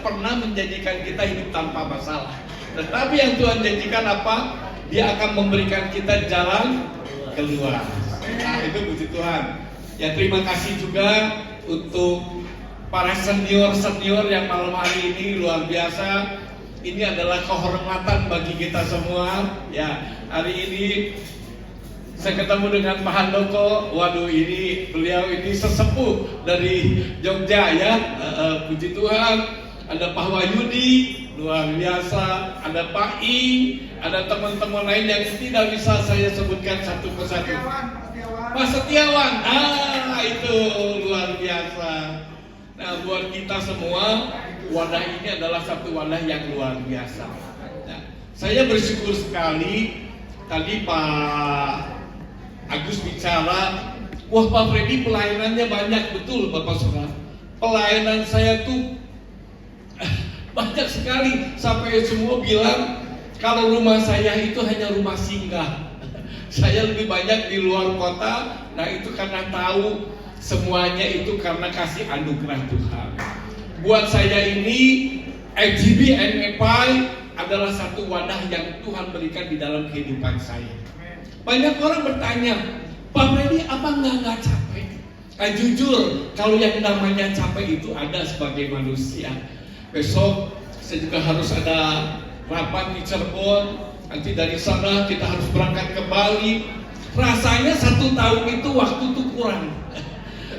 pernah menjanjikan kita hidup tanpa masalah. Tetapi yang Tuhan janjikan apa? Dia akan memberikan kita jalan keluar. Nah, itu puji Tuhan. Ya, terima kasih juga untuk para senior yang malam hari ini luar biasa. Ini adalah kehormatan bagi kita semua. Ya, hari ini saya ketemu dengan Pak Handoko. Waduh, beliau ini sesepuh dari Jogja ya. Puji Tuhan. Ada Pak Wahyudi, luar biasa. Ada Pak I, ada teman-teman lain yang tidak bisa saya sebutkan satu persatu. Pak Setiawan, itu luar biasa. Nah, buat kita semua, wadah ini adalah satu wadah yang luar biasa. Nah, saya bersyukur sekali. Tadi Pak Agus bicara, wah Pak Freddy pelayanannya banyak. Betul Bapak Saudara, pelayanan saya tuh banyak sekali. Sampai semua bilang kalau rumah saya itu hanya rumah singgah. Saya lebih banyak di luar kota. Nah, itu karena tahu semuanya itu karena kasih anugerah Tuhan. Buat saya ini FGB NFI adalah satu wadah yang Tuhan berikan di dalam kehidupan saya. Banyak orang bertanya, Pak Freddy apa nggak capek? Jujur, kalau yang namanya capek itu ada sebagai manusia. Besok saya juga harus ada rapat di Cirebon. Nanti dari sana kita harus berangkat ke Bali. Rasanya 1 tahun itu waktu itu kurang.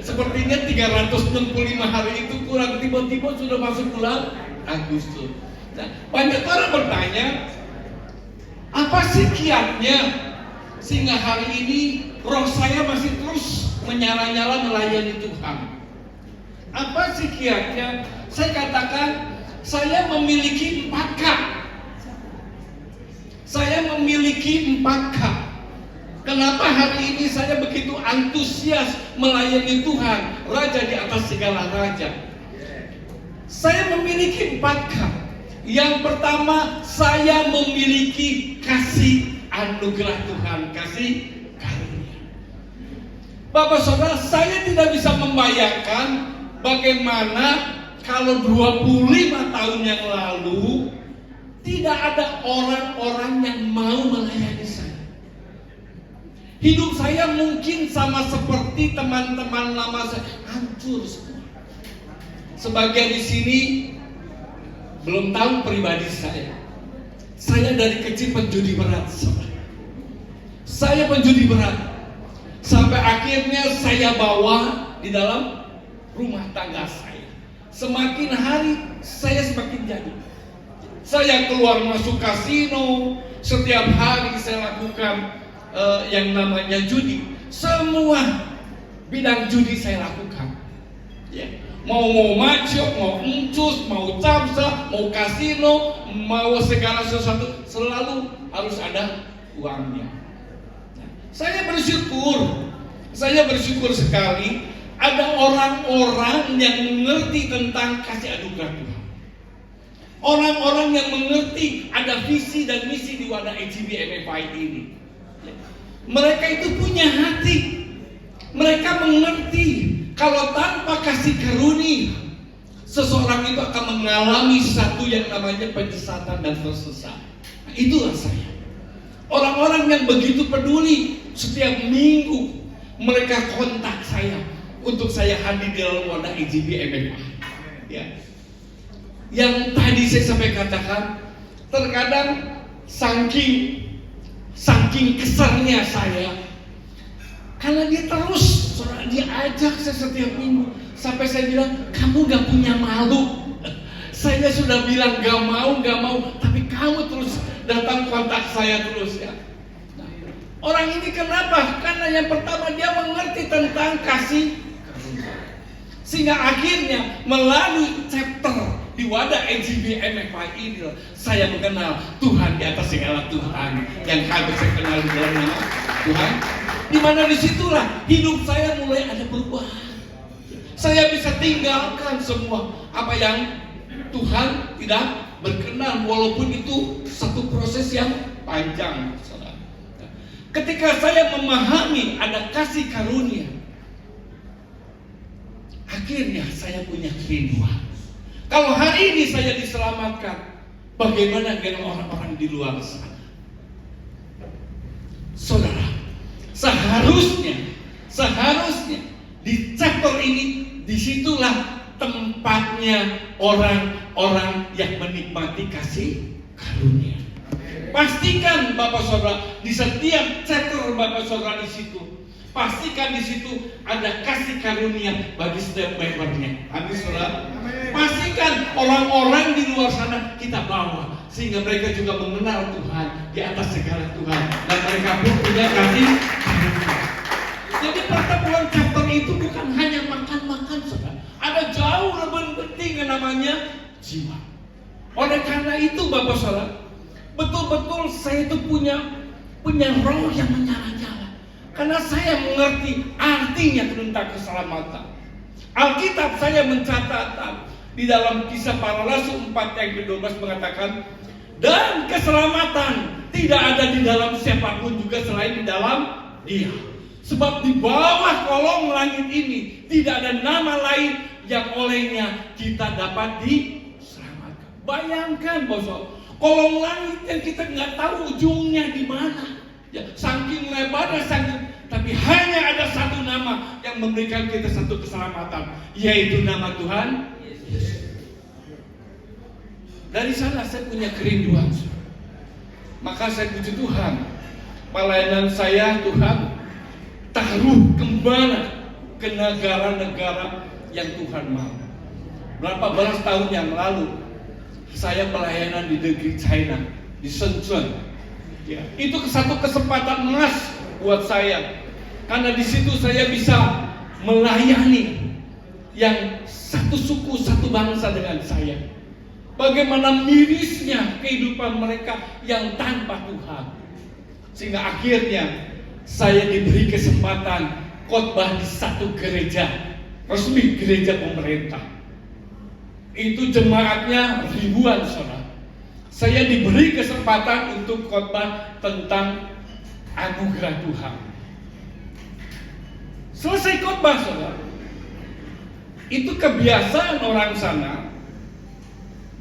Sepertinya 365 hari itu kurang. Tiba-tiba sudah masuk bulan Agustus. Nah, banyak orang bertanya, apa sih kiatnya sehingga hari ini roh saya masih terus menyala-nyala melayani Tuhan? Apa sih kiatnya? Saya katakan, saya memiliki 4 K. Saya memiliki 4 K. Kenapa hari ini saya begitu antusias melayani Tuhan, Raja di atas segala raja? Saya memiliki 4 K. Yang pertama, saya memiliki kasih anugerah Tuhan, kasih karunia. Bapak Saudara, saya tidak bisa membayangkan bagaimana kalau 25 tahun yang lalu tidak ada orang-orang yang mau melayani saya. Hidup saya mungkin sama seperti teman-teman lama saya, hancur semua. Sebagian di sini belum tahu pribadi saya. Saya dari kecil penjudi berat. Saya penjudi berat. Sampai akhirnya saya bawa di dalam rumah tangga saya. Semakin hari saya semakin jadi. Saya keluar masuk kasino. Setiap hari saya lakukan yang namanya judi. Semua bidang judi saya lakukan ya. Mau macet, mau encus, mau capsa, mau kasino, mau segala sesuatu, selalu harus ada uangnya. Saya bersyukur sekali ada orang-orang yang mengerti tentang kasih anugerah Tuhan. Orang-orang yang mengerti ada visi dan misi di wadah FGB NFI ini. Mereka itu punya hati. Mereka mengerti kalau tanpa kasih karunia, seseorang itu akan mengalami satu yang namanya penyesatan dan tersesat. Nah, itulah saya. Orang-orang yang begitu peduli, setiap minggu mereka kontak saya untuk saya hadir di dalam wadah FGB NFI. Ya. Yang tadi saya sampai katakan, terkadang saking kesalnya saya, karena dia terus, dia ajak saya setiap minggu, sampai saya bilang, kamu gak punya malu. Saya sudah bilang gak mau, tapi kamu terus datang kontak saya terus ya. Nah, orang ini kenapa? Karena yang pertama dia mengerti tentang kasih, sehingga akhirnya melalui chapter di wadah FGB NFI ini saya mengenal Tuhan di atas segala Tuhan yang harus saya kenal di dalam nama Tuhan. Di mana disitulah hidup saya mulai ada perubahan. Saya bisa tinggalkan semua apa yang Tuhan tidak berkenan, walaupun itu satu proses yang panjang. Ketika saya memahami ada kasih karunia, akhirnya saya punya kerinduan. Kalau hari ini saya diselamatkan, bagaimana dengan orang-orang di luar sana? Saudara, seharusnya di chapter ini, disitulah tempatnya orang-orang yang menikmati kasih karunia. Pastikan Bapak Saudara, di setiap chapter Bapak Saudara di situ, pastikan di situ ada kasih karunia bagi setiap membernya. Amin Saudara. Pastikan orang-orang di luar sana kita bawa, sehingga mereka juga mengenal Tuhan di atas segala Tuhan, dan mereka pun punya kasih karunia. Jadi pertemuan chapter itu bukan hanya makan-makan, Saudara. Ada jauh lebih penting yang namanya jiwa. Oleh karena itu Bapak Saudara, betul-betul saya itu punya roh yang menyala-nyala, karena saya mengerti artinya tentang keselamatan. Alkitab saya mencatat di dalam Kisah Para Rasul 4 ayat 12 mengatakan, dan keselamatan tidak ada di dalam siapapun juga selain di dalam Dia. Sebab di bawah kolong langit ini tidak ada nama lain yang olehnya kita dapat diselamatkan. Bayangkan bosok, kolong langit yang kita nggak tahu ujungnya di mana. Ya, saking lebarnya, tapi hanya ada satu nama yang memberikan kita satu keselamatan, yaitu nama Tuhan Yesus. Dari sana saya punya kerinduan. Maka saya puji Tuhan, pelayanan saya Tuhan taruh kemana ke negara-negara yang Tuhan mau. Berapa belas tahun yang lalu saya pelayanan di negeri China, di Shenzhen. Ya, itu satu kesempatan emas buat saya, karena di situ saya bisa melayani yang satu suku, satu bangsa dengan saya. Bagaimana mirisnya kehidupan mereka yang tanpa Tuhan, sehingga akhirnya saya diberi kesempatan khotbah di satu gereja resmi, gereja pemerintah. Itu jemaatnya ribuan saudara. Saya diberi kesempatan untuk khotbah tentang anugerah Tuhan. Selesai khotbah saudara, itu kebiasaan orang sana.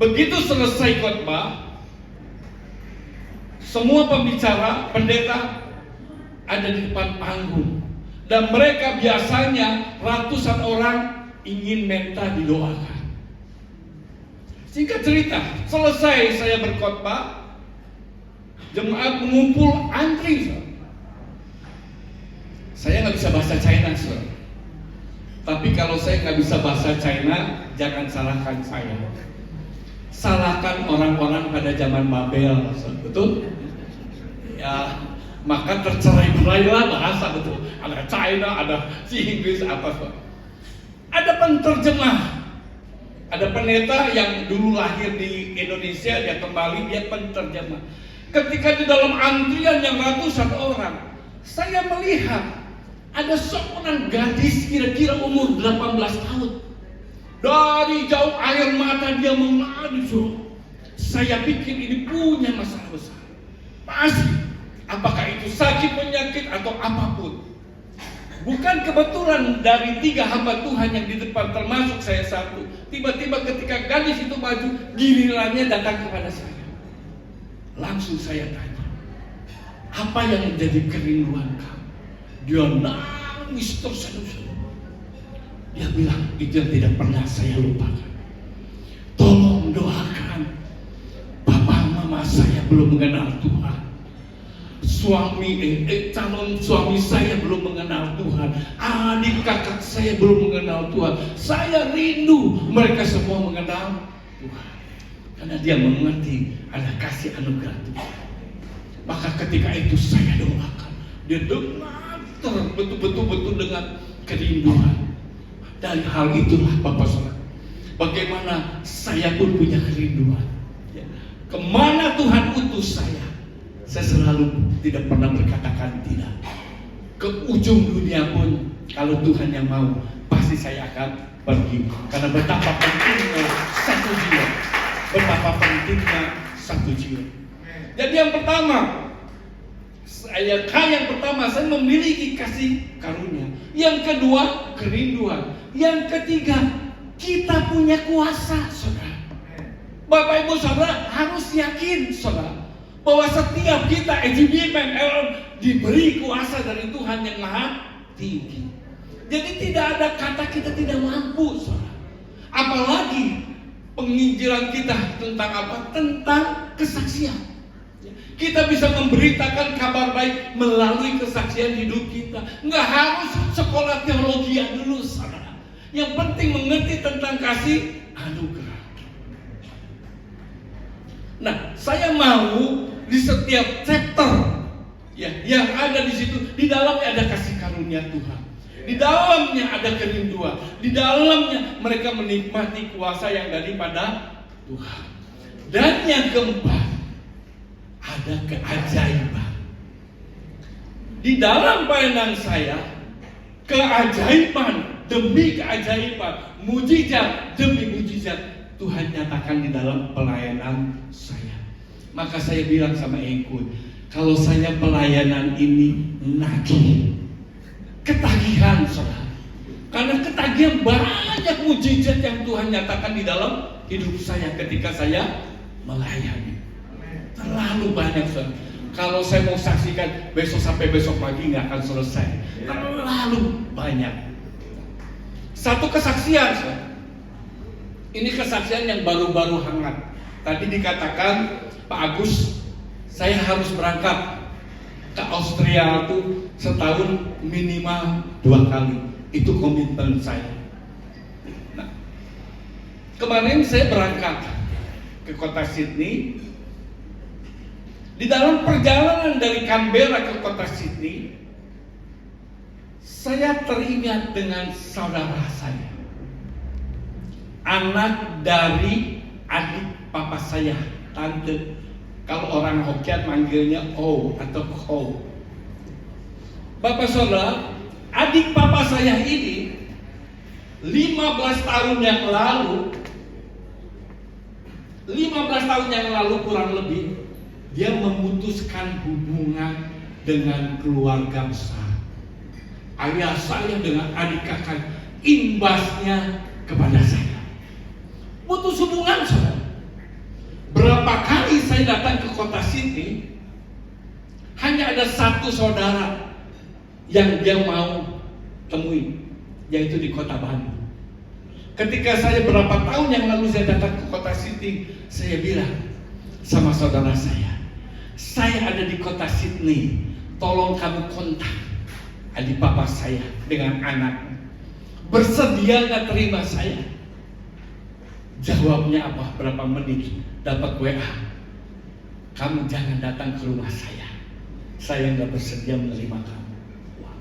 Begitu selesai khotbah, semua pembicara, pendeta ada di depan panggung, dan mereka biasanya ratusan orang ingin minta didoakan. Singkat cerita, selesai saya berkhotbah, jemaat mengumpul antri. Saya nggak bisa bahasa China, tapi kalau saya nggak bisa bahasa China, jangan salahkan saya. Salahkan orang-orang pada zaman Babel, betul? Ya. Maka tercerai-berailah bahasa, betul. Ada China, ada si Inggris, apa. Ada penterjemah. Ada pendeta yang dulu lahir di Indonesia, dia kembali, dia penterjemah. Ketika di dalam antrian yang ratusan orang, saya melihat ada seorang gadis kira-kira umur 18 tahun. Dari jauh air mata dia menangis. Saya pikir ini punya masalah besar. Pasti. Apakah itu sakit, penyakit, atau apapun. Bukan kebetulan dari 3 hamba Tuhan yang di depan, termasuk saya satu. Tiba-tiba ketika gadis itu maju, gilirannya datang kepada saya. Langsung saya tanya, apa yang menjadi kerinduan kamu? Dia nangis terseduh-seduh. Dia bilang, itu yang tidak pernah saya lupakan. Tolong doakan. Papa mama saya belum mengenal Tuhan. Calon suami saya belum mengenal Tuhan. Adik kakak saya belum mengenal Tuhan. Saya rindu mereka semua mengenal Tuhan, karena dia mengerti ada kasih anugerah Tuhan. Maka ketika itu saya doakan, dia dengar betul-betul dengan kerinduan. Dari hal itulah Bapak Saudara, bagaimana saya pun punya kerinduan. Kemana Tuhan utus saya selalu tidak pernah berkatakan tidak. Ke ujung dunia pun kalau Tuhan yang mau, pasti saya akan pergi. Karena betapa pentingnya satu jiwa. Betapa pentingnya satu jiwa. Jadi yang pertama, saya memiliki kasih karunia. Yang kedua, kerinduan. Yang ketiga, kita punya kuasa, saudara. Bapak Ibu Saudara harus yakin saudara bahwa setiap kita EGBM diberi kuasa dari Tuhan yang Maha Tinggi. Jadi tidak ada kata kita tidak mampu saudara. Apalagi penginjilan kita tentang apa? Tentang kesaksian. Kita bisa memberitakan kabar baik melalui kesaksian hidup kita. Nggak harus sekolah teologi dulu saudara. Yang penting mengerti tentang kasih anugerah. Nah, saya mau di setiap chapter ya yang ada di situ, di dalamnya ada kasih karunia Tuhan. Di dalamnya ada kerinduan. Di dalamnya mereka menikmati kuasa yang daripada Tuhan. Dan yang keempat, ada keajaiban. Di dalam pelayanan saya, keajaiban demi keajaiban, mujizat demi mujizat Tuhan nyatakan di dalam pelayanan saya. Maka saya bilang sama Engku, kalau saya pelayanan ini nagih, ketagihan saudara. Karena ketagihan banyak mujizat yang Tuhan nyatakan di dalam hidup saya ketika saya melayani. Terlalu banyak saudara. Kalau saya mau saksikan besok sampai besok pagi nggak akan selesai. Terlalu banyak. Satu kesaksian saudara. Ini kesaksian yang baru-baru hangat. Tadi dikatakan Pak Agus, saya harus berangkat ke Austria itu setahun minimal 2 kali. Itu komitmen saya. Nah, kemarin saya berangkat ke kota Sydney. Di dalam perjalanan dari Canberra ke kota Sydney, saya teringat dengan saudara saya, anak dari adik papa saya, tante. Kalau orang Hokkien manggilnya O atau Ko. Bapak saudara, adik papa saya ini 15 tahun yang lalu kurang lebih, dia memutuskan hubungan dengan keluarga besar. Ayah saya dengan adik kakak, imbasnya kepada saya. Putus hubungan saudara. Berapa kali saya datang ke kota Sydney, hanya ada satu saudara yang dia mau temui, yaitu di kota Bandung. Ketika saya berapa tahun yang lalu saya datang ke kota Sydney, saya bilang sama saudara saya ada di kota Sydney, tolong kamu kontak adik papa saya dengan anaknya. Bersedia nggak terima saya? Jawabnya apa? Berapa menit dapat WA, kamu jangan datang ke rumah saya nggak bersedia menerima kamu. Wow.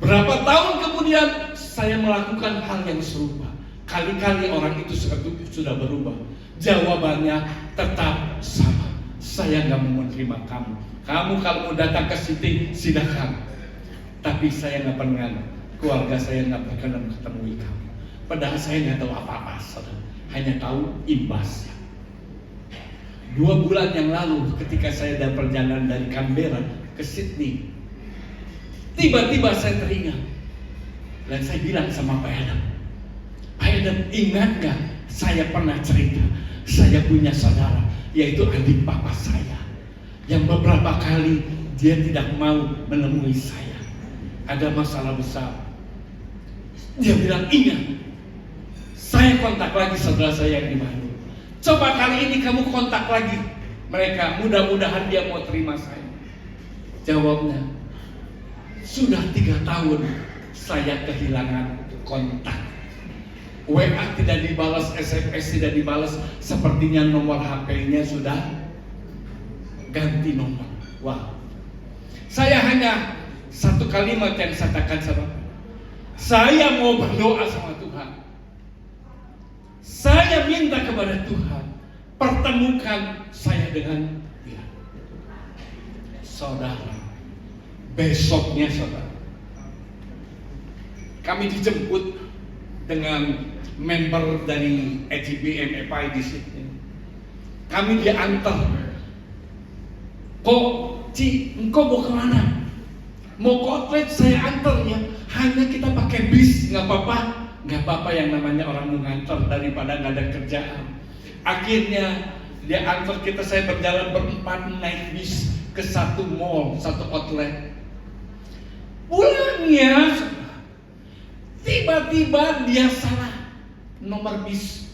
Berapa tahun kemudian saya melakukan hal yang serupa. Kali-kali orang itu sudah berubah. Jawabannya tetap sama, saya nggak mau menerima kamu. Kamu kalau mau datang ke sini silakan, tapi saya nggak pernah, keluarga saya nggak berkenan ketemu kamu. Padahal saya nggak tahu apa-apa, hanya tahu imbasnya. 2 bulan yang lalu ketika saya dalam perjalanan dari Canberra ke Sydney, tiba-tiba saya teringat dan saya bilang sama Pak Adam, ingat gak saya pernah cerita saya punya saudara, yaitu adik papa saya, yang beberapa kali dia tidak mau menemui saya, ada masalah besar. Dia bilang, ingat, saya kontak lagi saudara saya yang di Bandung. Coba kali ini kamu kontak lagi mereka, mudah-mudahan dia mau terima saya. Jawabnya, sudah 3 tahun saya kehilangan kontak. WA tidak dibalas, SMS tidak dibalas, sepertinya nomor HP-nya sudah ganti nomor. Wah, saya hanya satu kalimat yang saya katakan, saya mau berdoa sama Tuhan. Saya minta kepada Tuhan, pertemukan saya dengan dia. Saudara, besoknya saudara, kami dijemput dengan member dari EGBM FI di sini. Kami diantar. Kok, Ci, engkau mau kemana? Mau kotlet saya antar ya. Hanya kita pakai bis, nggak apa-apa. Nggak apa-apa yang namanya orang mengantar daripada nggak ada kerjaan. Akhirnya dia antar kita, saya berjalan berempat naik bis ke satu mall, satu outlet. Pulangnya tiba-tiba dia salah nomor bis.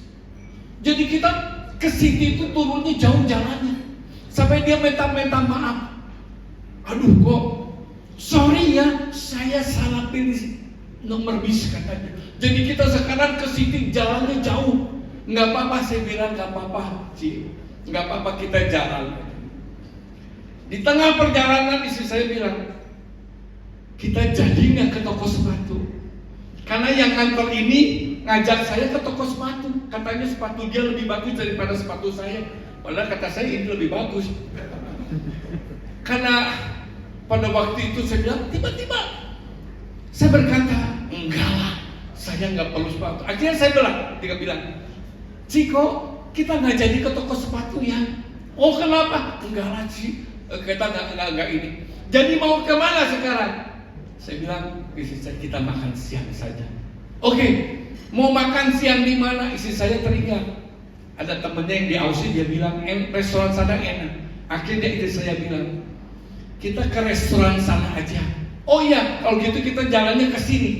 Jadi kita ke situ itu turunnya jauh jalannya. Sampai dia minta maaf. Aduh kok, sorry ya, saya salah pilih nomor bis katanya. Jadi kita sekarang ke situ jalannya jauh. Nggak apa-apa, saya bilang nggak apa-apa, nggak apa-apa, kita jalan. Di tengah perjalanan istri saya bilang, kita jadi nggak ke toko sepatu? Karena yang ngantor ini ngajak saya ke toko sepatu. Katanya sepatu dia lebih bagus daripada sepatu saya. Padahal kata saya ini lebih bagus. Karena pada waktu itu saya bilang, tiba-tiba saya berkata, enggak lah, saya nggak perlu sepatu. Akhirnya saya bilang, Ciko, kita nggak jadi ke toko sepatu ya? Oh kenapa? Enggak lah Ci, kita nggak ini. Jadi mau kemana sekarang? Saya bilang, istri saya, kita makan siang saja. Oke, mau makan siang di mana? Istri saya teringat ada temennya yang di Aussie, dia bilang restoran sana enak. Akhirnya istri saya bilang, kita ke restoran sana aja. Oh iya, kalau gitu kita jalannya ke sini.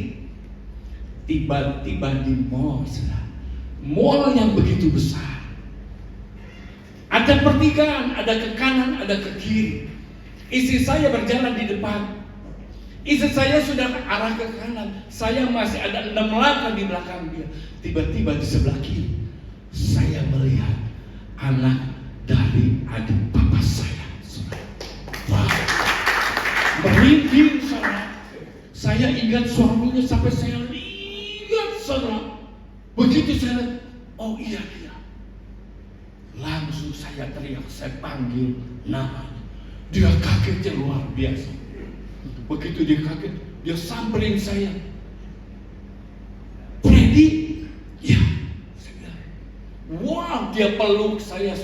Tiba-tiba di mall yang begitu besar, ada pertigaan, ada ke kanan, ada ke kiri. Istri saya berjalan di depan. Istri saya sudah arah ke kanan, saya masih ada 6 langkah di belakang dia. Tiba-tiba di sebelah kiri, saya melihat anak dari adik papa saya. Wah, merinding saya ingat suaminya sampai saya lihat saudara. Begitu saya, oh iya. Langsung saya teriak, saya panggil namanya. Dia kagetnya luar biasa. Begitu dia kaget, dia samperin saya. Freddy? Ya, saya bilang. Wah, dia peluk saya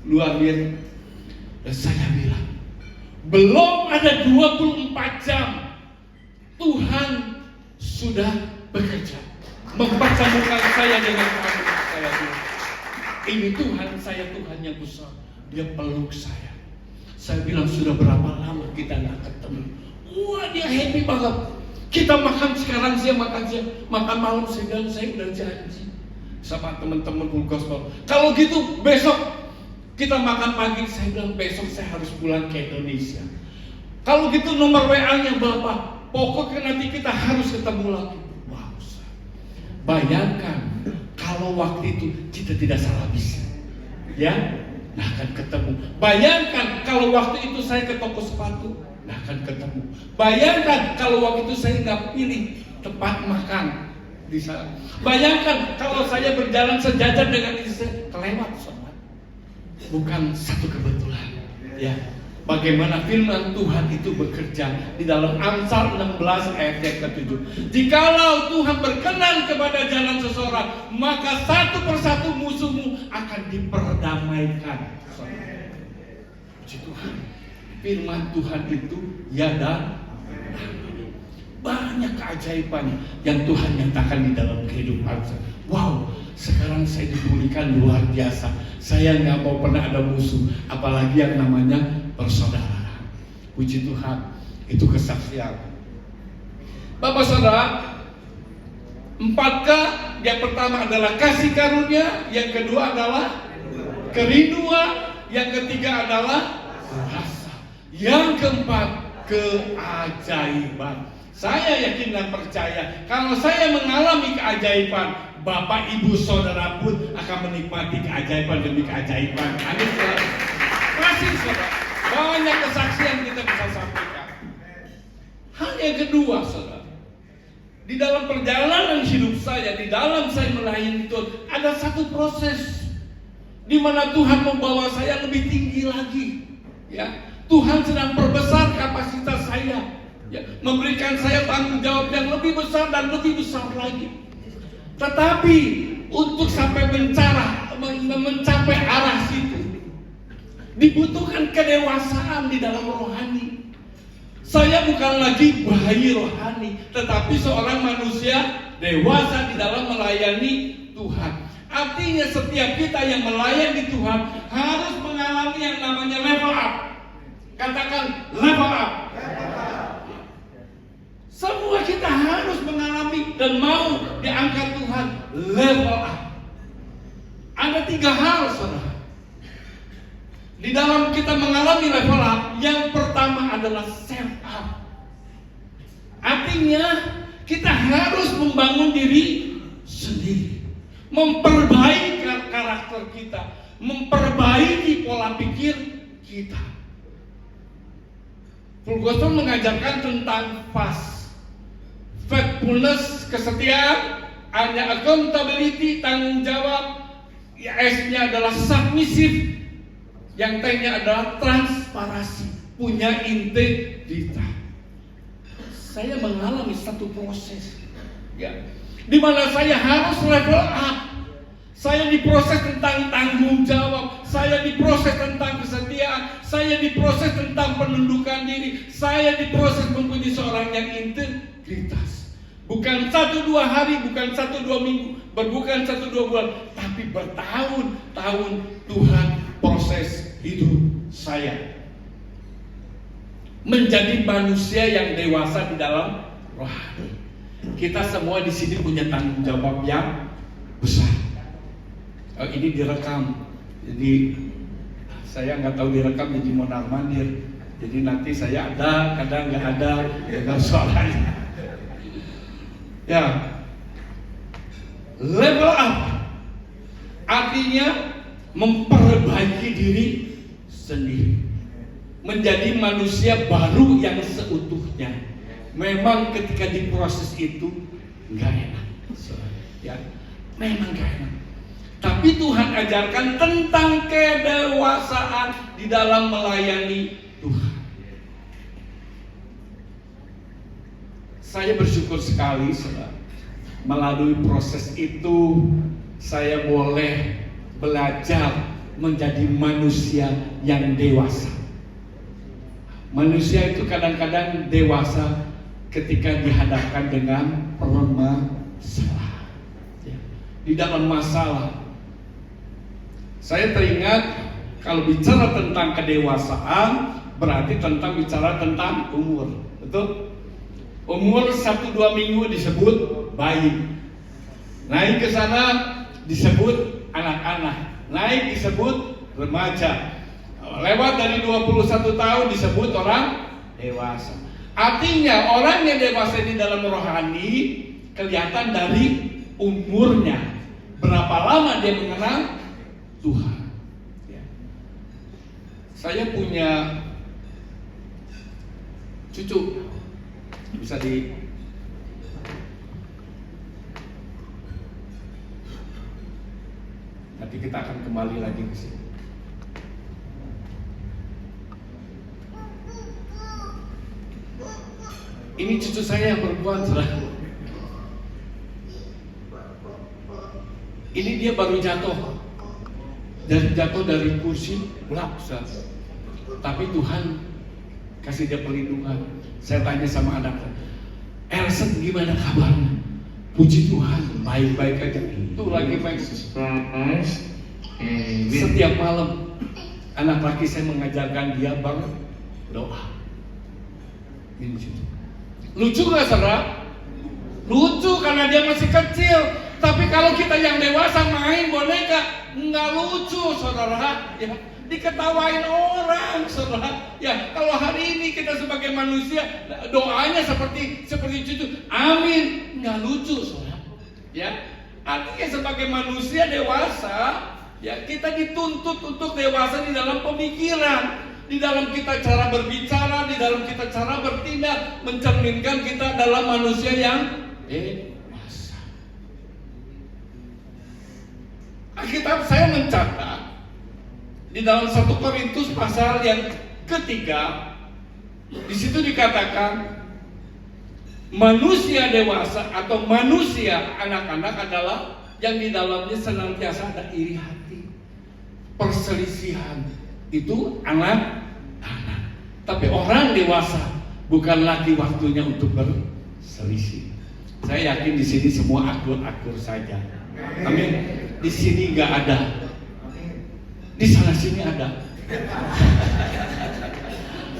luar biasa. Dan saya bilang, belum ada 24 jam Tuhan sudah bekerja, mempertemukan saya dengan kamu. Saya bilang, ini Tuhan saya, Tuhan yang besar. Dia peluk saya. Saya bilang, sudah berapa lama kita nggak ketemu? Wah, dia happy banget. Kita makan sekarang siang, makan malam. Saya bilang, saya udah janji sama teman-teman Full Gospel, kalau gitu besok kita makan pagi. Saya bilang, besok saya harus pulang ke Indonesia. Kalau gitu nomor WA-nya berapa? Pokoknya nanti kita harus ketemu lagi. Wow, bayangkan kalau waktu itu kita tidak salah bisa, ya, nah akan ketemu. Bayangkan kalau waktu itu saya ke toko sepatu, nah akan ketemu. Bayangkan kalau waktu itu saya nggak pilih tempat makan di sana. Bayangkan kalau saya berjalan sejajar dengan istri saya, kelewat sobat. Bukan satu kebetulan, ya. Bagaimana firman Tuhan itu bekerja di dalam Amsal 16 ayat yang ke-7. Jikalau Tuhan berkenan kepada jalan seseorang, maka satu persatu musuhmu akan diperdamaikan. Puji Tuhan. Firman Tuhan itu ya dan banyak keajaiban yang Tuhan nyatakan di dalam kehidupan saya. Wow, sekarang saya dipulihkan luar biasa. Saya nggak mau pernah ada musuh, apalagi yang namanya persaudaraan. Puji Tuhan, itu kesaksian. Bapak Saudara, 4K, yang pertama adalah kasih karunia, yang kedua adalah kerinduan, yang ketiga adalah rasa, yang keempat keajaiban. Saya yakin dan percaya kalau saya mengalami keajaiban, Bapak, Ibu, Saudara pun akan menikmati keajaiban demi keajaiban. Amin. Kasih saudara, banyak kesaksian kita bisa sampaikan. Hal yang kedua, saudara, di dalam perjalanan hidup saya, di dalam saya melayani Tuhan, ada satu proses di mana Tuhan membawa saya lebih tinggi lagi. Ya, Tuhan sedang perbesar kapasitas saya, ya, memberikan saya tanggung jawab yang lebih besar dan lebih besar lagi. Tetapi untuk sampai mencapai arah situ dibutuhkan kedewasaan di dalam rohani. Saya bukan lagi bayi rohani, tetapi seorang manusia dewasa di dalam melayani Tuhan. Artinya setiap kita yang melayani Tuhan harus mengalami yang namanya level up. Katakan level up. Semua kita harus mengalami dan mau diangkat Tuhan level up. Ada 3 hal, saudara. Di dalam kita mengalami level up, yang pertama adalah self up. Artinya kita harus membangun diri sendiri, memperbaiki karakter kita, memperbaiki pola pikir kita. Full Gospel mengajarkan tentang faithfulness, kesetiaan, ada accountability, tanggung jawab. S-nya adalah submissive, yang T-nya adalah transparansi, punya integritas. Saya mengalami satu proses, ya, di mana saya harus level up. Saya diproses tentang tanggung jawab, saya diproses tentang kesetiaan, saya diproses tentang penundukan diri, saya diproses menjadi seorang yang integritas. Bukan 1-2 hari, bukan 1-2 minggu, bukan 1-2 bulan, tapi bertahun-tahun Tuhan proses hidup saya menjadi manusia yang dewasa di dalam rohani. Kita semua di sini punya tanggung jawab yang besar. Ini direkam, jadi saya nggak tahu direkam jadi mondar mandir. Jadi nanti saya ada, kadang nggak ada, ya nggak soalnya. Ya, level up artinya memperbaiki diri sendiri, menjadi manusia baru yang seutuhnya. Memang ketika diproses itu nggak enak, ya, memang nggak enak. Tapi Tuhan ajarkan tentang kedewasaan di dalam melayani Tuhan. Saya bersyukur sekali, saudara, melalui proses itu saya boleh belajar menjadi manusia yang dewasa. Manusia itu kadang-kadang dewasa ketika dihadapkan dengan permasalahan, ya, di dalam masalah. Saya teringat kalau bicara tentang kedewasaan berarti bicara tentang umur, betul? Umur 1-2 minggu disebut bayi, naik ke sana disebut anak-anak, naik disebut remaja, lewat dari 21 tahun disebut orang dewasa. Artinya orang yang dewasa di dalam rohani kelihatan dari umurnya, berapa lama dia mengenal Tuhan. Ya. Saya punya cucu, bisa nanti kita akan kembali lagi ke sini. Ini cucu saya yang perempuan, saudara. Ini dia baru jatuh dari kursi, belak, saudara. Tapi Tuhan kasih dia perlindungan. Saya tanya sama anaknya, Elsen gimana kabarnya? Puji Tuhan, baik-baik aja. Itu lagi baik. Setiap malam anak laki saya mengajarkan dia berdoa. Ini lucu gak, saudara? Lucu karena dia masih kecil. Tapi kalau kita yang dewasa main boneka, nggak lucu, saudara. Ya, diketawain orang, saudara. Ya, kalau hari ini kita sebagai manusia doanya seperti cucu, amin, nggak lucu, saudara. Ya, artinya sebagai manusia dewasa, ya kita dituntut untuk dewasa di dalam pemikiran, di dalam kita cara berbicara, di dalam kita cara bertindak, mencerminkan kita dalam manusia yang dewasa. Alkitab saya mencatat di dalam 1 Korintus pasal yang ketiga, di situ dikatakan manusia dewasa atau manusia anak-anak adalah yang di dalamnya senantiasa ada iri hati, perselisihan. Itu anak-anak. Tapi orang dewasa bukan lagi waktunya untuk berselisih. Saya yakin di sini semua akur-akur saja. Amin. Di sini nggak ada, di sana sini ada.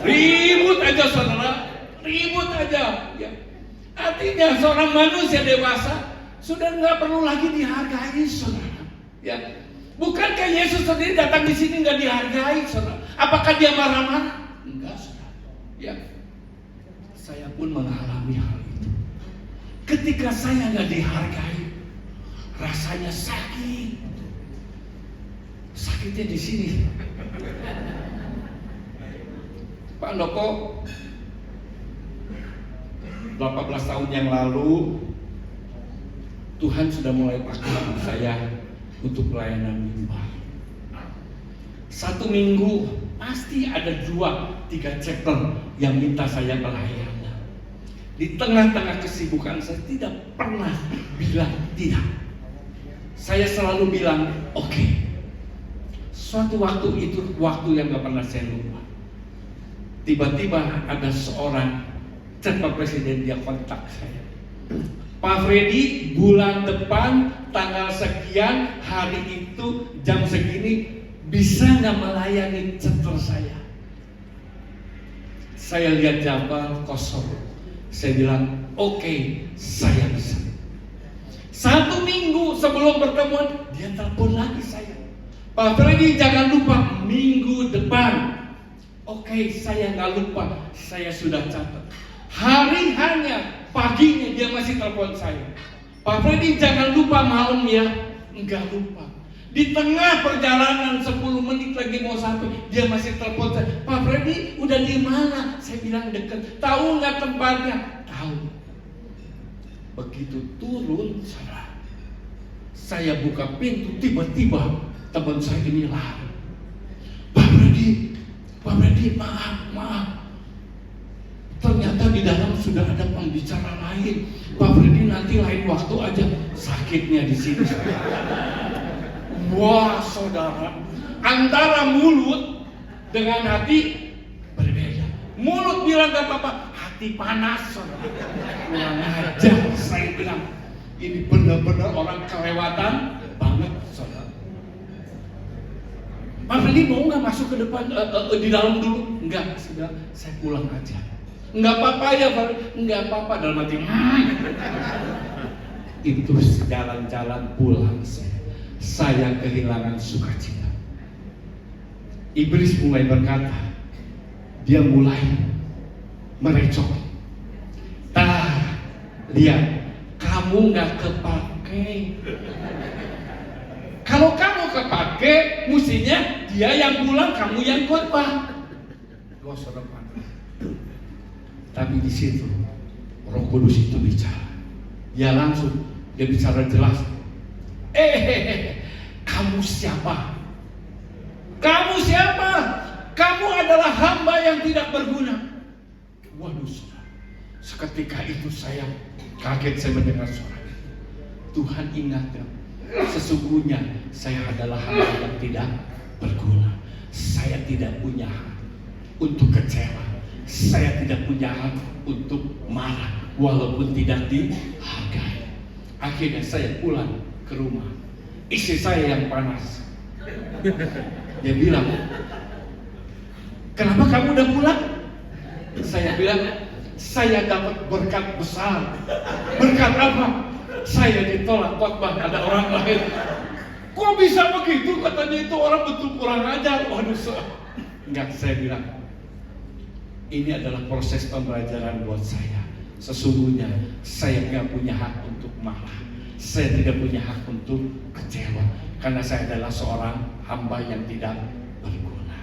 Ribut aja saudara, ribut aja. Ya. Artinya seorang manusia dewasa sudah nggak perlu lagi dihargai, saudara. Ya. Bukankah Yesus sendiri datang di sini nggak dihargai, saudara? Apakah dia marah-marah? Enggak, saudara. Ya. Saya pun mengalami hal itu. Ketika saya nggak dihargai, rasanya sakit. Sakitnya di sini. Pak Andoko 18 tahun yang lalu Tuhan sudah mulai pakai saya untuk pelayanan mimbar. 1 minggu pasti ada 2-3 chapter yang minta saya melayani. Di tengah-tengah kesibukan saya tidak pernah bilang tidak. Saya selalu bilang oke. Suatu waktu itu waktu yang gak pernah saya lupa. Tiba-tiba ada seorang cerita presiden, dia kontak saya. Pak Freddy, bulan depan tanggal sekian, hari itu jam segini, bisa gak melayani chapter saya? Saya lihat jadwal kosong. Saya bilang oke, saya bisa. 1 minggu sebelum pertemuan, dia telepon lagi saya. Pak Freddy, jangan lupa minggu depan. Oke, saya nggak lupa, saya sudah catat. Hari hanya paginya dia masih telepon saya. Pak Freddy, jangan lupa malam ya. Nggak lupa. Di tengah perjalanan 10 menit lagi mau sampai, dia masih telepon saya. Pak Freddy, udah di mana? Saya bilang deket. Tahu nggak tempatnya? Tahu. Begitu turun, saya buka pintu, tiba-tiba teman saya ini lari. Pak Freddy, maaf. Ternyata di dalam sudah ada pembicara lain. Pak Freddy, nanti lain waktu aja. Sakitnya di sini. Wah, saudara, antara mulut dengan hati berbeda. Mulut bilang gak apa-apa, hati panas, saudara. Kurang ajar, saya bilang. Ini benar-benar orang kelewatan banget, saudara. Pak Freddy mau nggak masuk ke depan, di dalam dulu? Enggak, saya pulang aja. Enggak apa-apa ya Pak, enggak apa-apa dalam hati. Itu jalan-jalan pulang saya kehilangan sukacita. Iblis mulai berkata, dia mulai merecok. Lihat, kamu nggak kepake. Kalau kamu kepake, mestinya dia yang pulang, kamu yang khotbah. Tapi di situ Roh Kudus itu bicara. Dia langsung, dia bicara jelas. Kamu siapa? Kamu siapa? Kamu adalah hamba yang tidak berguna. Waduh, saudara. Seketika itu saya kaget, saya mendengar suara itu. Tuhan ingatkan, sesungguhnya saya adalah hamba yang tidak berguna. Saya tidak punya hak untuk kecewa. Saya tidak punya hak untuk marah walaupun tidak dihargai. Akhirnya saya pulang ke rumah. Istri saya yang panas. Dia bilang, kenapa kamu udah pulang? Saya bilang, saya dapat berkat besar. Berkat apa? Saya ditolak khotbah, ada orang lain. Kok bisa begitu? Katanya itu orang betul kurang ajar. Waduh, enggak, saya bilang, ini adalah proses pembelajaran buat saya. Sesungguhnya saya nggak punya hak untuk marah. Saya tidak punya hak untuk kecewa. Karena saya adalah seorang hamba yang tidak berguna.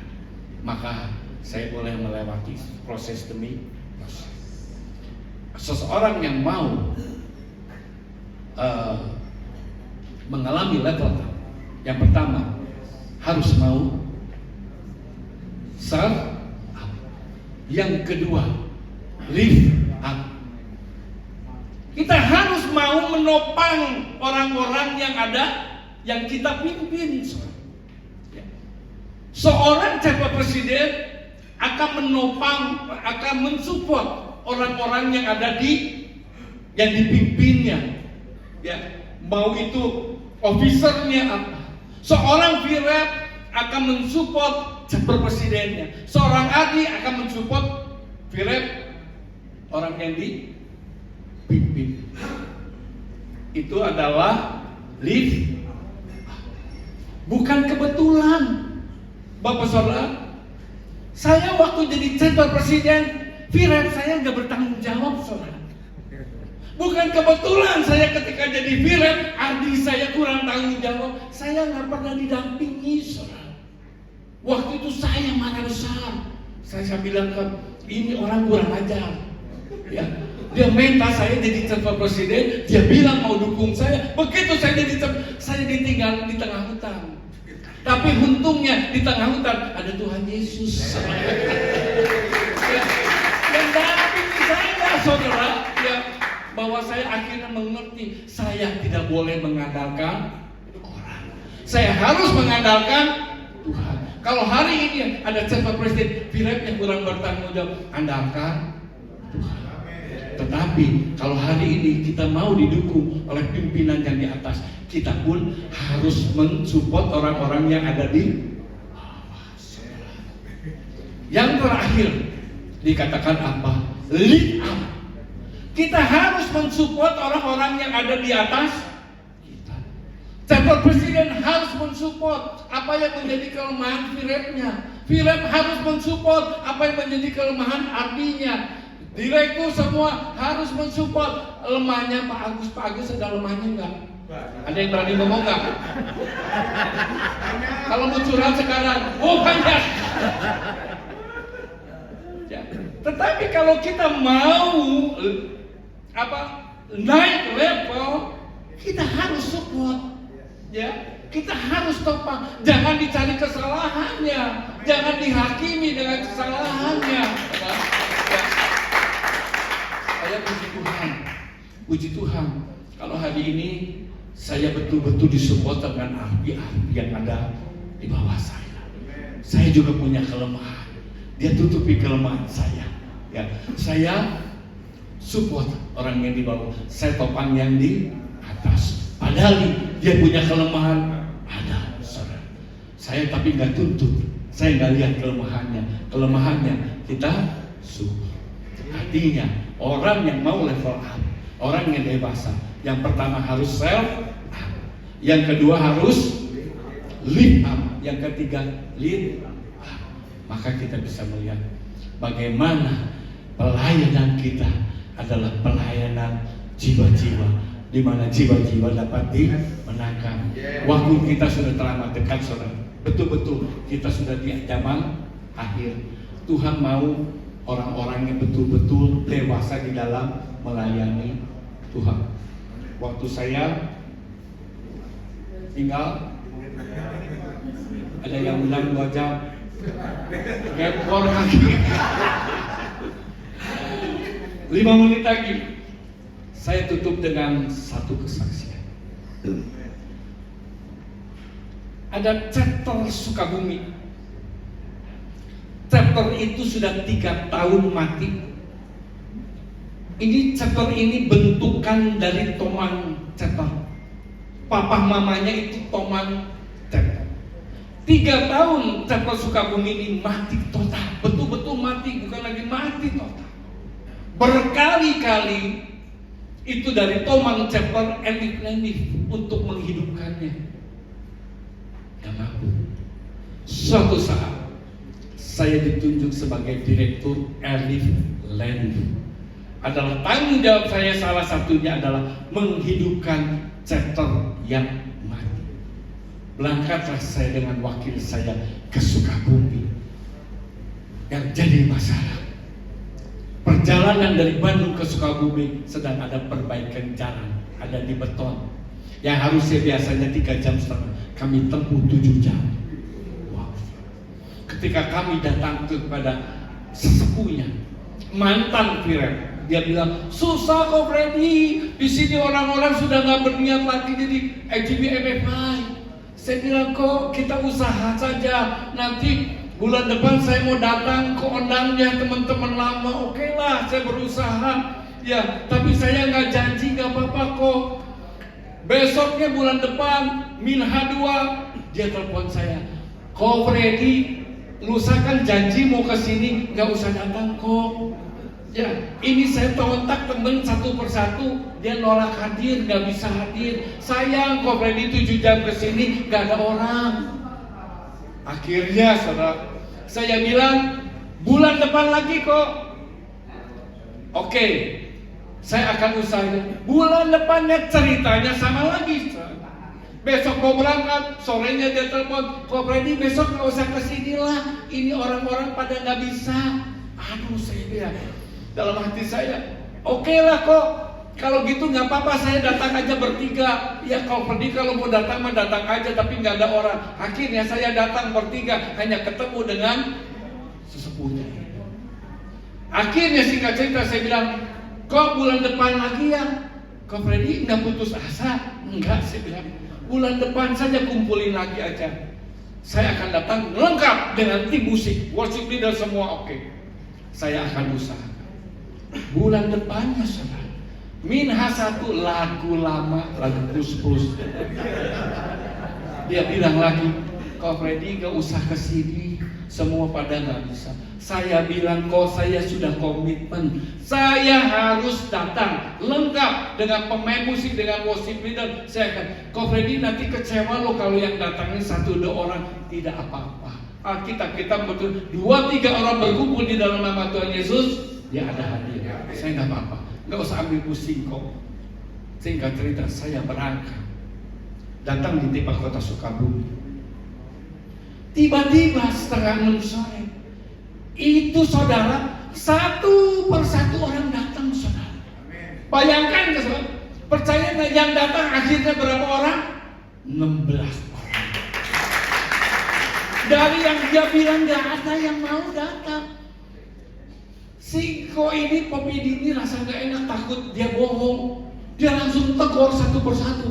Maka saya boleh melewati proses demi proses. Seseorang yang mau mengalami level yang pertama harus mau serve. Yang kedua, live up. Kita harus mau menopang orang-orang yang ada, yang kita pimpin. Seorang calon presiden akan menopang, akan mensupport orang-orang yang ada yang dipimpinnya. Ya, mau itu officernya apa. Seorang Virep akan mensupport chapter presidennya. Seorang Adi akan mensupport Virep, orang yang dipimpin. Itu adalah lead. Bukan kebetulan, Bapak Saudara. Saya waktu jadi chapter presiden, Virep saya nggak bertanggung jawab, Saudara. Bukan kebetulan saya ketika jadi Virep, Adi saya kurang tanggung jawab. Saya nggak pernah didampingi, Saudara. Waktu itu saya marah besar. Saya bilang ini orang kurang ajar. Ya, dia minta saya jadi chapter presiden, dia bilang mau dukung saya. Begitu saya ditinggal di tengah hutan. Tapi untungnya di tengah hutan ada Tuhan Yesus. Dan dampingi saya, Saudara. Ya, bahwa saya akhirnya mengerti saya tidak boleh mengandalkan orang. Saya harus mengandalkan Tuhan. Kalau hari ini ada chapter presiden Virep yang kurang bertanggung jawab, andalkan Tuhan. Tetapi kalau hari ini kita mau didukung oleh pimpinan yang di atas, kita pun harus mensupport orang-orang yang ada di bawah. Yang terakhir dikatakan apa? Lead up. Kita harus mensupport orang-orang yang ada di atas kita. Chapter presiden harus mensupport apa yang menjadi kelemahan Virepnya. Virep harus mensupport apa yang menjadi kelemahan artinya. Direktur semua harus mensupport lemahnya Pak Agus. Pak Agus ada lemahnya enggak? Ada yang berani ngomong enggak? Kalau mau curhat sekarang, oh banyak. Ya. Tetapi kalau kita mau naik level, kita harus support. Ya, kita harus topang. Jangan dicari kesalahannya, jangan dihakimi dengan kesalahannya. Ya. Saya puji Tuhan. Kalau hari ini saya betul-betul disupport dengan ahli-ahli yang ada di bawah saya. Saya juga punya kelemahan. Dia tutupi kelemahan saya. Ya, saya support orang yang di bawah. Saya topang yang di atas. Padahal dia punya kelemahan ada, saudara. Saya tapi nggak tuntut. Saya nggak lihat kelemahannya kita support. Artinya orang yang mau level up, orang yang dewasa, yang pertama harus self up, yang kedua harus lead up, yang ketiga lead up. Maka kita bisa melihat bagaimana pelayanan kita adalah pelayanan jiwa-jiwa, di mana jiwa-jiwa dapat dimenangkan. Waktu kita sudah teramat dekat, saudara. Betul-betul kita sudah di zaman akhir. Tuhan mau orang-orang yang betul-betul dewasa di dalam melayani Tuhan. Waktu saya tinggal, ada yang bilang 2 jam, rekor lagi. 5 menit lagi. Saya tutup dengan satu kesaksian. Ada chapter Sukabumi. Chapter itu sudah 3 tahun mati. Ini chapter ini bentukan dari Tomang chapter. Papa mamanya itu Tomang chapter. 3 tahun chapter Sukabumi ini mati total. Betul-betul mati, bukan lagi mati total. Berkali-kali itu dari Tomang chapter elit untuk menghidupkannya. Gak mampu. Suatu saat saya ditunjuk sebagai direktur Airlift Land. Adalah tanggung jawab saya, salah satunya adalah menghidupkan chapter yang mati. Berangkatlah saya dengan wakil saya ke Sukabumi. Yang jadi masalah, perjalanan dari Bandung ke Sukabumi sedang ada perbaikan jalan, ada di beton. Yang harusnya biasanya 3,5 jam, kami tempuh 7 jam. Ketika kami datang kepada sesepuhnya, mantan Virep, dia bilang, susah kok Freddy, di sini orang-orang sudah nggak berniat lagi jadi IGB MFI. Saya bilang, kok kita usaha saja, nanti bulan depan saya mau datang ke ondangnya teman-teman lama. Oke lah, saya berusaha, ya, tapi saya nggak janji nggak apa-apa kok. Besoknya bulan depan Minha 2, dia telepon saya, "Ko Freddy, lusa kan janji mau kesini, nggak usah datang kok." Ya, ini saya kontak temen satu persatu, dia nolak hadir, nggak bisa hadir. Sayang, Ko Freddy 7 jam kesini, nggak ada orang. Akhirnya saudara, saya bilang bulan depan lagi kok. Oke, saya akan usahakan. Bulan depannya ceritanya sama lagi. Besok mau berangkat, sorenya dia telepon, "Ko Freddy besok nggak usah kesini lah, ini orang-orang pada nggak bisa." Aduh, saya bilang dalam hati saya, "Oke lah kok, kalau gitu nggak apa-apa, saya datang aja bertiga." Ya Ko Freddy kalau mau datang mah datang aja, tapi nggak ada orang. Akhirnya saya datang bertiga, hanya ketemu dengan sesepuhnya. Akhirnya singkat cerita saya bilang, "Kok bulan depan lagi ya?" Ko Freddy nggak putus asa. Enggak, saya bilang, bulan depan saja kumpulin lagi aja. Saya akan datang lengkap dengan tim musik, worship leader semua oke. Saya akan usahakan. Bulan depannya saudara, Minha 1 lagu lama, lagu Kus-Kus. Dia bilang lagi, "Ko Freddy gak usah kesini, semua pada gak bisa." Saya bilang, "Kok saya sudah komitmen, saya harus datang lengkap dengan pemain musik, dengan worship leader." Saya akan, "Ko Freddy nanti kecewa loh kalau yang datangnya 1-2 orang." Tidak apa-apa. Alkitab kita betul 2-3 orang berkumpul di dalam nama Tuhan Yesus, dia ada hadir. Saya nggak apa-apa, nggak usah ambil pusing kok. Singkat cerita, saya berangkat, datang di tipe kota Sukabumi. Tiba-tiba setengah 6 sore, itu saudara, satu persatu orang datang saudara. Bayangkan saudara, percaya nggak, yang datang akhirnya berapa orang? 16 orang. Dari yang dia bilang nggak ada yang mau datang. Si Ko ini, Popidi ini rasa gak enak, takut dia bohong. Dia langsung tegur satu persatu.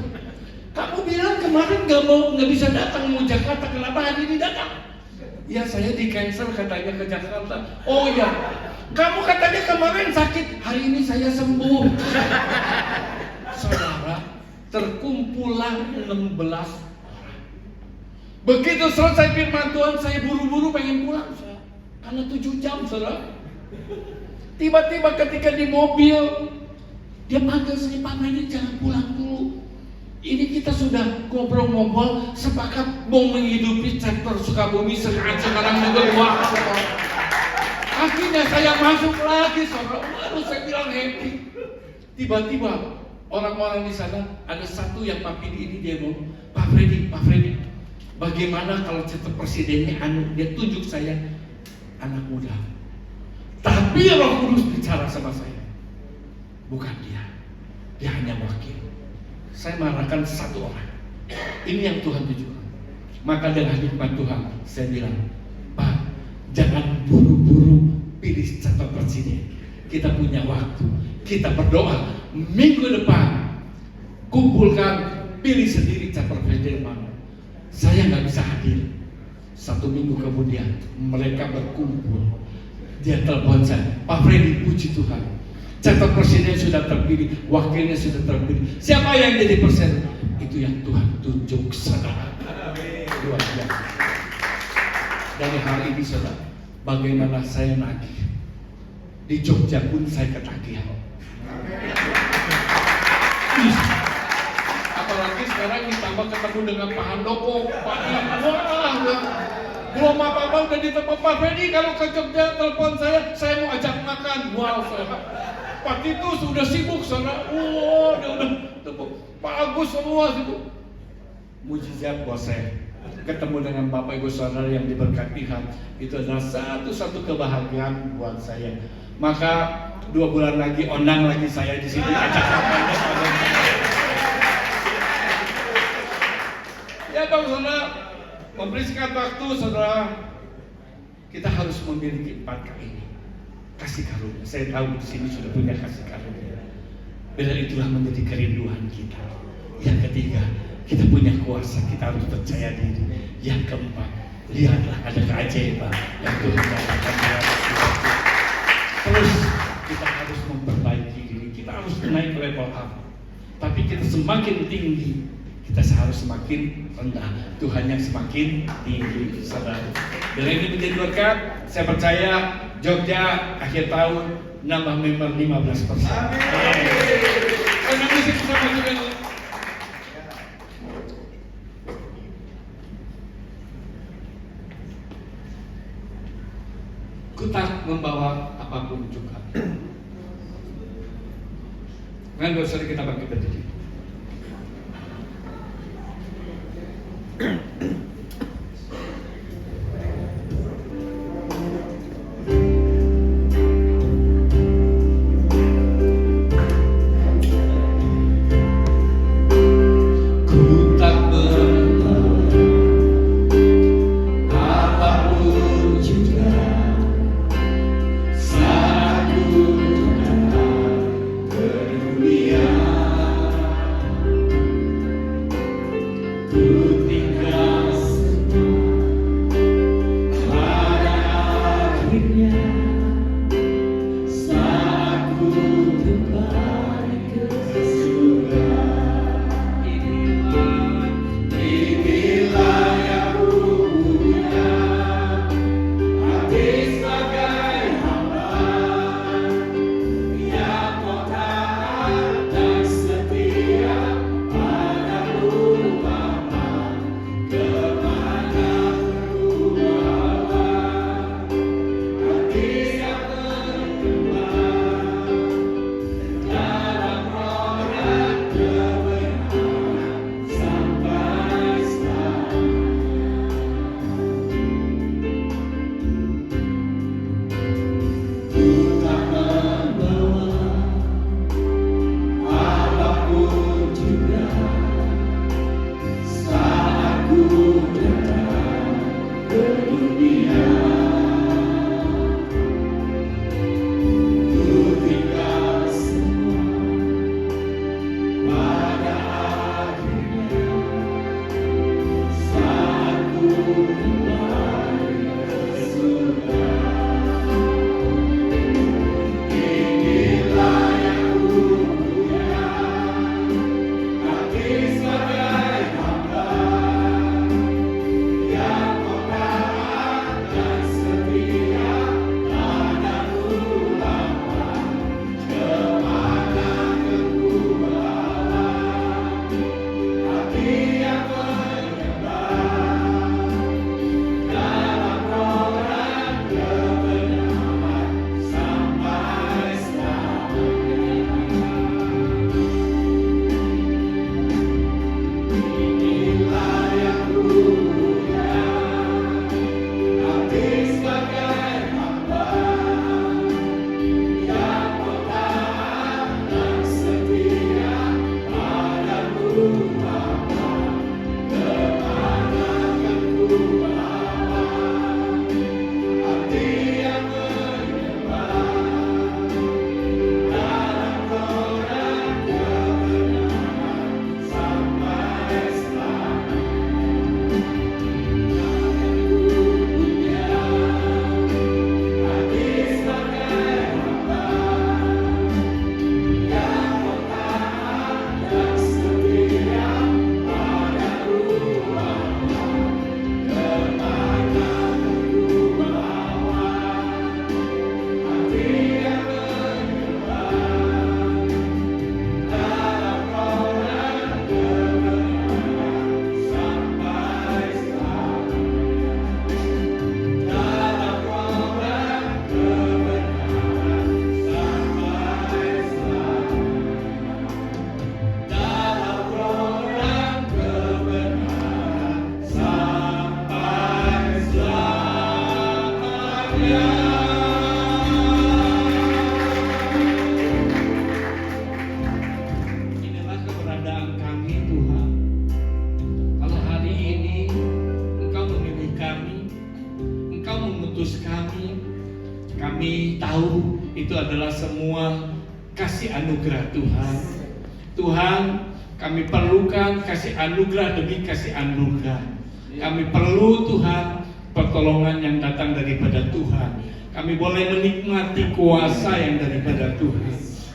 "Kamu bilang kemarin gak bisa datang mau Jakarta, kenapa hari ini datang?" "Ya saya di cancel katanya ke Jakarta." "Oh ya, kamu katanya kemarin sakit, hari ini saya sembuh." Saudara, terkumpulan 16 orang. Begitu selesai firman Tuhan, saya buru-buru pengen pulang saudara. Karena 7 jam saudara. Tiba-tiba ketika di mobil, dia panggil saya, "Pak Freddy jangan pulang dulu. Ini kita sudah ngobrol-ngobrol, sepakat mau menghidupi chapter Sukabumi sekarang juga waktu." Akhirnya saya masuk lagi saudara. Lalu saya bilang happy. Tiba-tiba orang-orang di sana, ada satu yang Papidi ini dia ngomong, Pak Freddy, bagaimana kalau chapter presidennya dia tunjuk saya anak muda. Tapi Roh Kudus bicara sama saya, bukan dia hanya wakil. Saya marahkan satu orang. Ini yang Tuhan tunjukkan. Maka dengan hikmat Tuhan, saya bilang, "Pak, jangan buru-buru pilih calon presiden. Kita punya waktu, kita berdoa. Minggu depan, kumpulkan, pilih sendiri calon presiden mana." Saya nggak bisa hadir. 1 minggu kemudian, mereka berkumpul. Dia telepon saya, "Pak Freddy, puji Tuhan, calon presiden sudah terpilih, wakilnya sudah terpilih. Siapa yang jadi presiden?" Itu yang Tuhan tunjuk saudara. Luar biasa. Dari hari ini saudara, bagaimana saya nagih. Di Jogja pun saya ketagihan. Apalagi sekarang ditambah ketemu dengan Pak Handoko, Pak Wah, belum apa-apa udah ditelepon, "Pak Freddy kalau ke Jogja telepon saya mau ajak makan." Wow saudara, Pak Titus sudah sibuk saudara. Wow, dia udah telepon Pak Agus semua situ. Mujizat buat saya ketemu dengan Bapak Ibu saudara yang diberkati Tuhan. Itu adalah satu-satu kebahagiaan buat saya. Maka 2 bulan lagi undang lagi saya di sini, ajak makan. Ya Bang saudara, mempersingkat waktu saudara, kita harus memiliki 4K ini. Kasih karunia. Saya tahu di sini sudah punya kasih karunia. Bila itulah menjadi kerinduan kita. Yang ketiga, kita punya kuasa, kita harus percaya diri. Yang keempat, lihatlah ada keajaiban yang Tuhan katakan dalam hidup kita. Terus kita harus memperbaiki diri, kita harus naik level up. Tapi kita semakin tinggi, kita harus semakin rendah. Tuhan yang semakin tinggi, saudara. Dan ini menjadi berkat. Saya percaya Jogja akhir tahun nambah member 15%. Amin. Karena musik bersama juga. Ku tak membawa apapun juga. Dengan dosa kita bangkit berdiri. Kami tahu itu adalah semua kasih anugerah Tuhan. Tuhan, kami perlukan kasih anugerah demi kasih anugerah. Kami perlu Tuhan pertolongan yang datang daripada Tuhan. Kami boleh menikmati kuasa yang daripada Tuhan.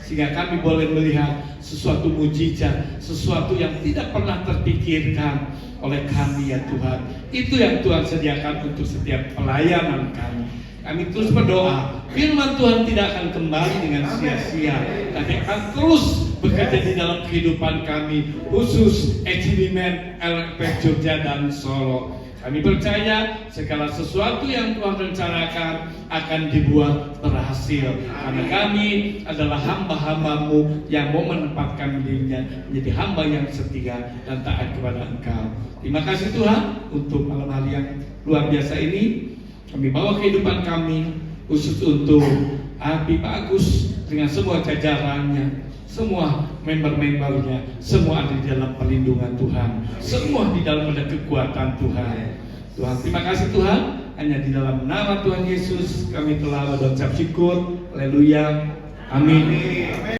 sehingga kami boleh melihat sesuatu mujizat, sesuatu yang tidak pernah terpikirkan oleh kami ya Tuhan. Itu yang Tuhan sediakan untuk setiap pelayanan kami. Kami terus berdoa, firman Tuhan tidak akan kembali dengan sia-sia, tapi akan terus bekerja di dalam kehidupan kami, khusus HBMN, LP Jogja dan Solo. Kami percaya segala sesuatu yang Tuhan rencanakan akan dibuat berhasil, karena kami adalah hamba-hambamu yang mau menempatkan dirinya menjadi hamba yang setia dan taat kepada Engkau. Terima kasih Tuhan untuk malam hari yang luar biasa ini. Kami bawa kehidupan kami khusus untuk Abi Bagus dengan semua jajarannya, semua member-membernya, semua ada di dalam perlindungan Tuhan, semua di dalam ada kekuatan Tuhan. Tuhan, terima kasih Tuhan. Hanya di dalam nama Tuhan Yesus kami telah mengucap syukur. Haleluya. Amin.